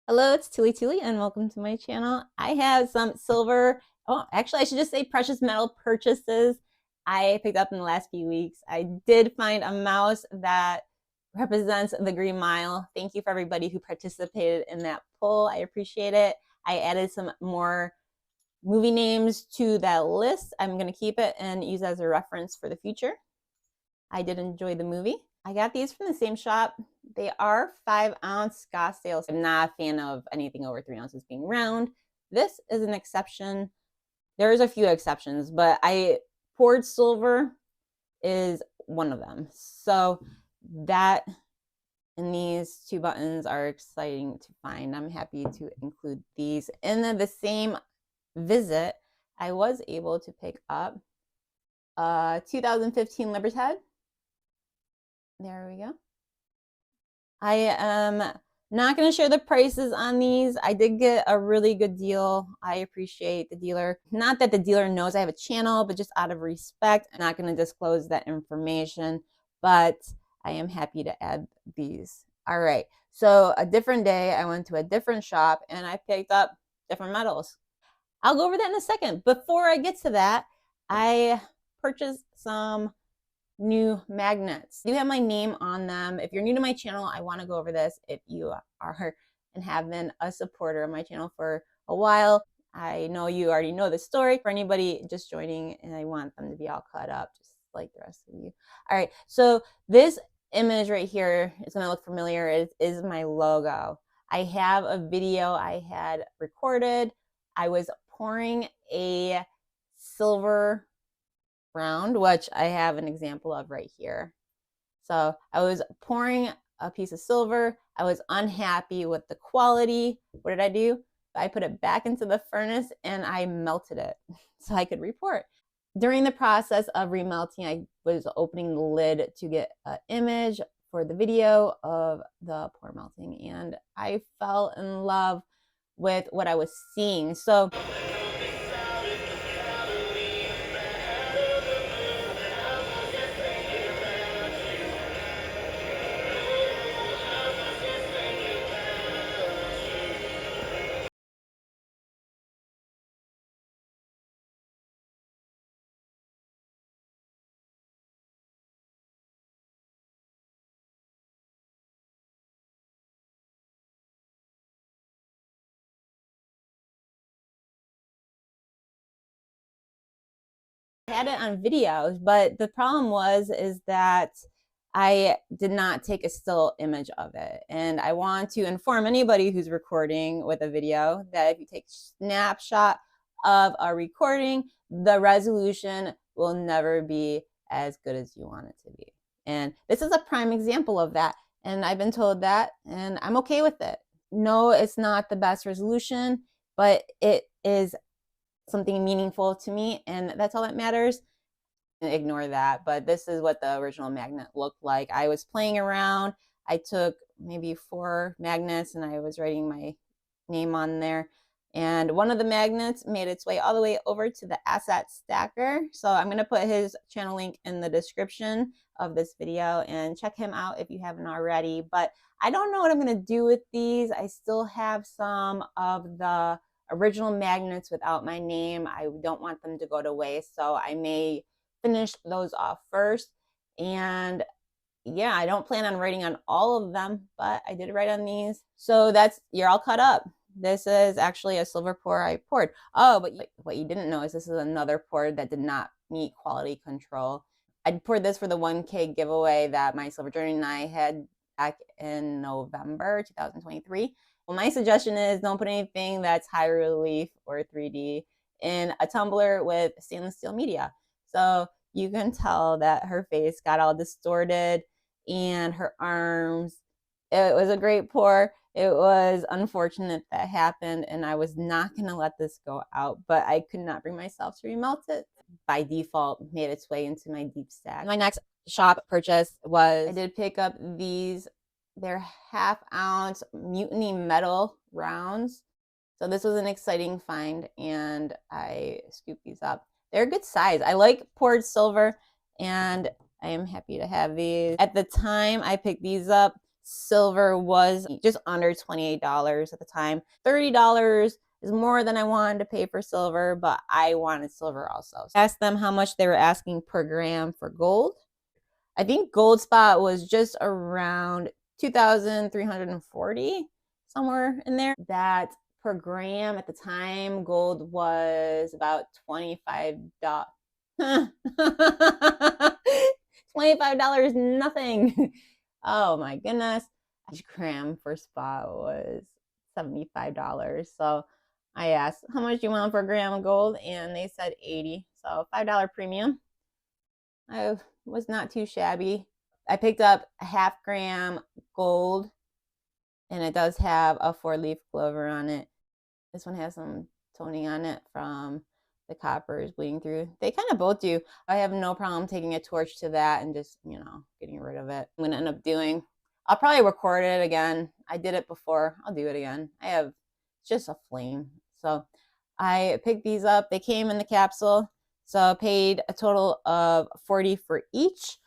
Hello, it's TuliTuli and welcome to my channel. I have some silver, oh, actually I should just say precious metal purchases I picked up in the last few weeks. I did find a mouse that represents the Green Mile. Thank you for everybody who participated in that poll. I appreciate it. I added some more movie names to that list. I'm going to keep it and use it as a reference for the future. I did enjoy the movie. I got these from the same shop. They are 5-ounce Scottsdale. I'm not a fan of anything over 3 ounces being round. This is an exception. There's a few exceptions, but poured silver is one of them. So that and these two buttons are exciting to find. I'm happy to include these. In the same visit, I was able to pick up a 2015 Libertad. There we go. I am not going to share the prices on these. I did get a really good deal. I appreciate the dealer. Not that the dealer knows I have a channel, but just out of respect, I'm not going to disclose that information, but I am happy to add these. All right. So a different day, I went to a different shop and I picked up different metals. I'll go over that in a second. Before I get to that, I purchased some new magnets. I do have my name on them. If you're new to my channel, I want to go over this. If you are and have been a supporter of my channel for a while, I know you already know the story. For anybody just joining, and I want them to be all cut up, just like the rest of you. All right, so this image right here is going to look familiar. It is my logo. I have a video I had recorded. I was pouring a silver round, which I have an example of right here. So I was pouring a piece of silver. I was unhappy with the quality. What did I do? I put it back into the furnace and I melted it so I could report. During the process of remelting, I was opening the lid to get an image for the video of the pour melting, and I fell in love with what I was seeing. So I had it on videos, but the problem is that I did not take a still image of it. And I want to inform anybody who's recording with a video that if you take a snapshot of a recording, the resolution will never be as good as you want it to be. And this is a prime example of that. And I've been told that, and I'm okay with it. No, it's not the best resolution, but it is something meaningful to me, and that's all that matters. Ignore that, but this is what the original magnet looked like. I was playing around. I took maybe 4 magnets and I was writing my name on there, and one of the magnets made its way all the way over to the asset stacker. So I'm going to put his channel link in the description of this video and check him out if you haven't already. But I don't know what I'm going to do with these. I still have some of the original magnets without my name. I don't want them to go to waste, so I may finish those off first. And yeah, I don't plan on writing on all of them, but I did write on these. So you're all caught up. This is actually a silver pour I poured. Oh, but what you didn't know is this is another pour that did not meet quality control. I poured this for the 1K giveaway that my silver journey and I had back in November 2023. Well, my suggestion is don't put anything that's high relief or 3D in a tumbler with stainless steel media. So you can tell that her face got all distorted and her arms. It was a great pour. It was unfortunate that happened, and I was not going to let this go out, but I could not bring myself to remelt it. By default, made its way into my deep stack. My next shop purchase was, I did pick up these. They're 1/2 ounce Mutiny metal rounds. So this was an exciting find, and I scooped these up. They're a good size. I like poured silver, and I am happy to have these. At the time I picked these up, silver was just under $28 at the time. $30 is more than I wanted to pay for silver, but I wanted silver also. So I asked them how much they were asking per gram for gold. I think gold spot was just around 2,340, somewhere in there. That per gram at the time, gold was about $25. $25, nothing. Oh my goodness. Each gram for spot was $75. So I asked, how much do you want for a gram of gold? And they said 80. So $5 premium. I was not too shabby. I picked up a half gram gold, and it does have a 4-leaf clover on it. This one has some toning on it from the coppers bleeding through. They kind of both do. I have no problem taking a torch to that and just, getting rid of it. I'm going to end up doing, I'll probably record it again. I did it before. I'll do it again. I have just a flame. So I picked these up. They came in the capsule. So I paid a total of $40 for each.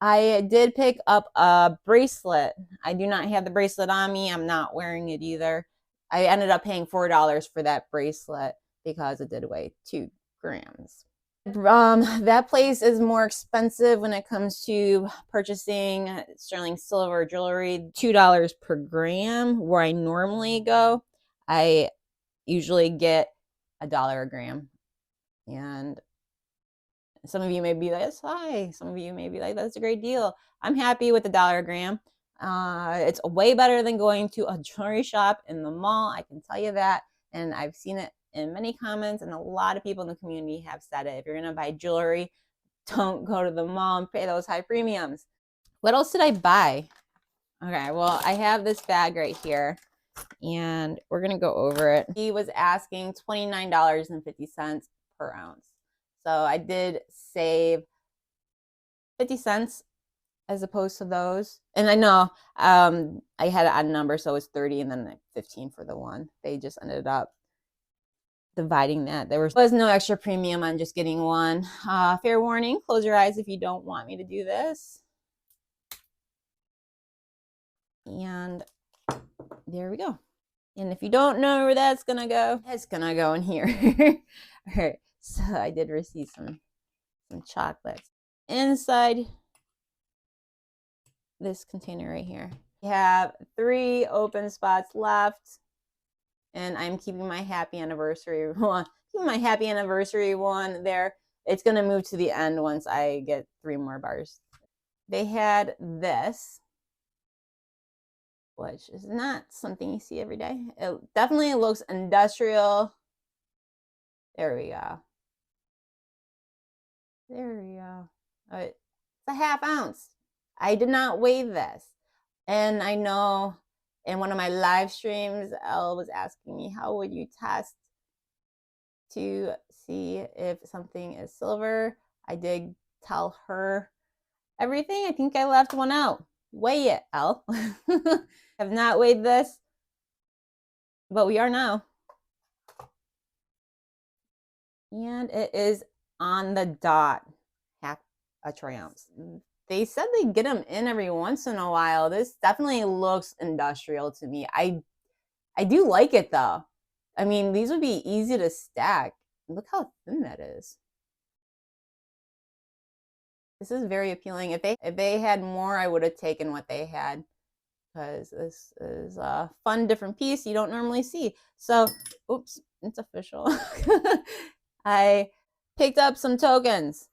I did pick up a bracelet. I do not have the bracelet on me. I'm not wearing it either. I ended up paying $4 for that bracelet because it did weigh 2 grams. That place is more expensive when it comes to purchasing sterling silver jewelry. $2 per gram. Where I normally go, I usually get $1 a gram. And some of you may be like, that's high. Some of you may be like, that's a great deal. I'm happy with $1 a gram. It's way better than going to a jewelry shop in the mall. I can tell you that. And I've seen it in many comments, and a lot of people in the community have said it. If you're going to buy jewelry, don't go to the mall and pay those high premiums. What else did I buy? Okay, well, I have this bag right here, and we're going to go over it. He was asking $29.50 per ounce. So I did save 50 cents as opposed to those. And I know I had an odd number, so it was 30 and then 15 for the one. They just ended up dividing that. There was no extra premium on just getting one. Fair warning, close your eyes if you don't want me to do this. And there we go. And if you don't know where that's gonna go, it's gonna go in here. All right, so I did receive some chocolates inside this container right here. We have 3 open spots left, and I'm keeping my happy anniversary one. Keeping my happy anniversary one there. It's gonna move to the end once I get 3 more bars. They had this, which is not something you see every day. It definitely looks industrial. There we go. There we go. It's a half ounce. I did not weigh this. And I know in one of my live streams, Elle was asking me, how would you test to see if something is silver? I did tell her everything. I think I left one out. Weigh it, Elle. Have not weighed this, but we are now. And it is on the dot, half a troy ounce. They said they get them in every once in a while. This definitely looks industrial to me. I do like it though. I mean, these would be easy to stack. Look how thin that is. This is very appealing. If they had more, I would have taken what they had, because this is a fun, different piece you don't normally see. So, oops, it's official. I picked up some tokens.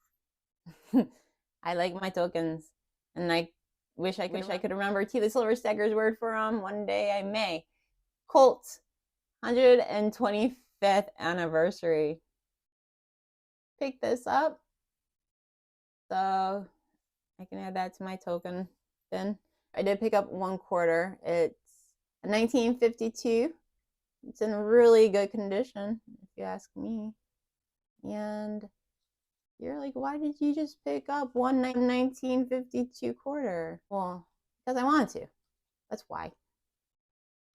I like my tokens, and I wish I could remember TuliTuli Silver Stacker's word for them. One day I may. Colts, 125th anniversary. Pick this up, so I can add that to my token bin. I did pick up 1/4. It's a 1952. It's in really good condition, if you ask me. And you're like, why did you just pick up one 1952 quarter? Well, because I wanted to. That's why.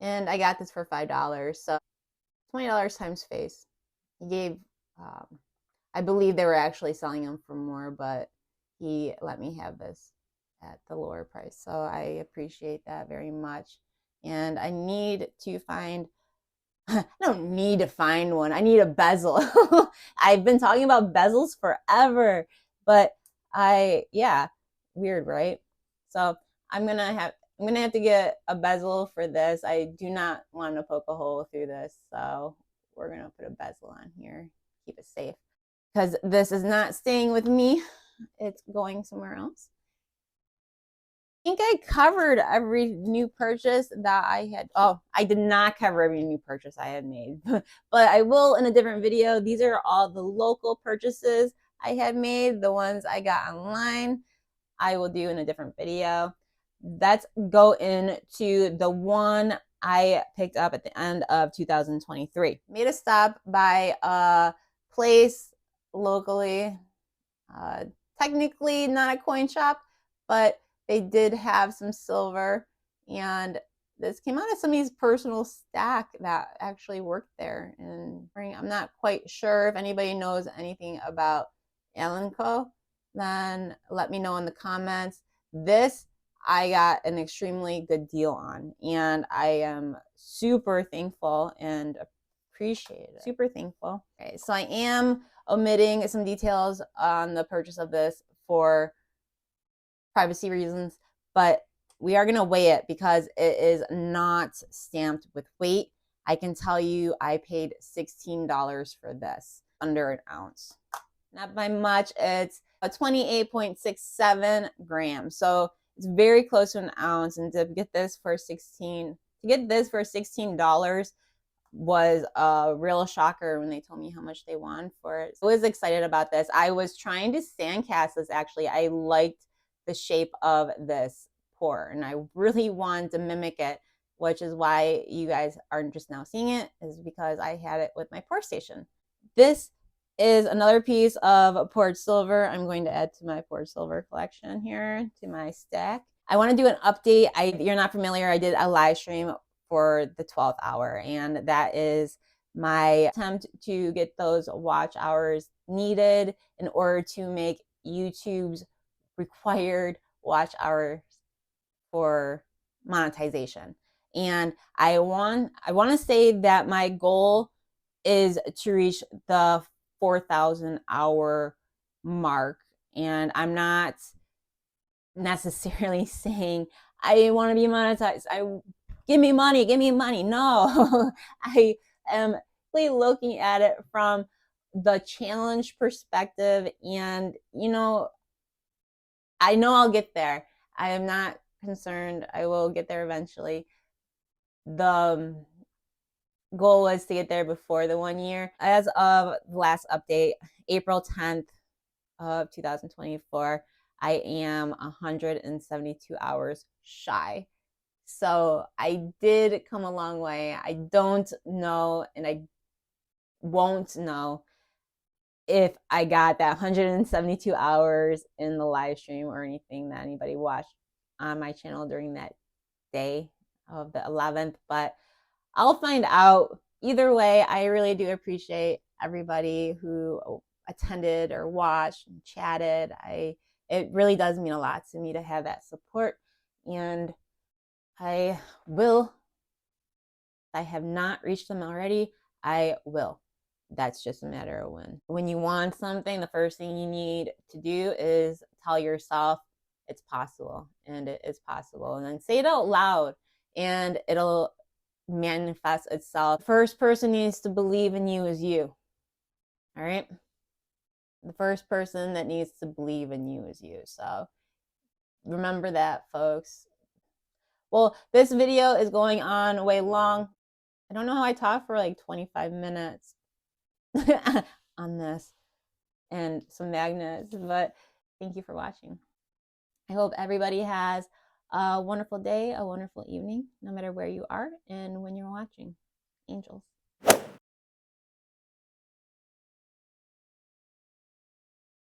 And I got this for $5. So $20 times face. He gave, I believe they were actually selling them for more, but he let me have this at the lower price. So I appreciate that very much. And I need to find, I don't need to find one. I need a bezel. I've been talking about bezels forever, but yeah, weird, right? So I'm gonna have to get a bezel for this. I do not want to poke a hole through this, so we're gonna put a bezel on here, keep it safe, because this is not staying with me. It's going somewhere else. I think I covered every new purchase that I had. Oh, I did not cover every new purchase I had made, but I will in a different video. These are all the local purchases I had made, the ones I got online. I will do in a different video. Let's go into the one I picked up at the end of 2023. Made a stop by a place locally, technically not a coin shop, but they did have some silver, and this came out of somebody's personal stack that actually worked there. And I'm not quite sure if anybody knows anything about Allen Co. Then let me know in the comments. This I got an extremely good deal on, and I am super thankful and appreciate it. Super thankful. Okay, so I am omitting some details on the purchase of this for privacy reasons, but we are going to weigh it because it is not stamped with weight. I can tell you I paid $16 for this, under an ounce. Not by much. It's a 28.67 grams. So it's very close to an ounce. And to get this for $16 was a real shocker when they told me how much they want for it. I was excited about this. I was trying to sandcast this actually. I liked the shape of this pour and I really wanted to mimic it, which is why you guys are just now seeing it, is because I had it with my pour station. This is another piece of poured silver I'm going to add to my poured silver collection here, to my stack. I want to do an update. You're not familiar, I did a live stream for the 12th hour, and that is my attempt to get those watch hours needed in order to make YouTube's required watch hours for monetization. And I want to say that my goal is to reach the 4,000 hour mark, and I'm not necessarily saying I want to be monetized. Give me money, give me money. No, I am really looking at it from the challenge perspective, and you know, I know I'll get there. I am not concerned. I will get there eventually. The goal was to get there before the 1 year. As of the last update, April 10th of 2024, I am 172 hours shy. So I did come a long way. I don't know, and I won't know if I got that 172 hours in the live stream or anything that anybody watched on my channel during that day of the 11th, but I'll find out. Either way, I really do appreciate everybody who attended or watched and chatted. It really does mean a lot to me to have that support, and I have not reached them already, I will. That's just a matter of when. When you want something, the first thing you need to do is tell yourself it's possible, and it is possible. And then say it out loud, and it'll manifest itself. The first person needs to believe in you is you. All right? The first person that needs to believe in you is you. So remember that, folks. Well, this video is going on way long. I don't know how I talk for like 25 minutes on this and some magnets, but thank you for watching. I hope everybody has a wonderful day, a wonderful evening, no matter where you are and when you're watching. Angels.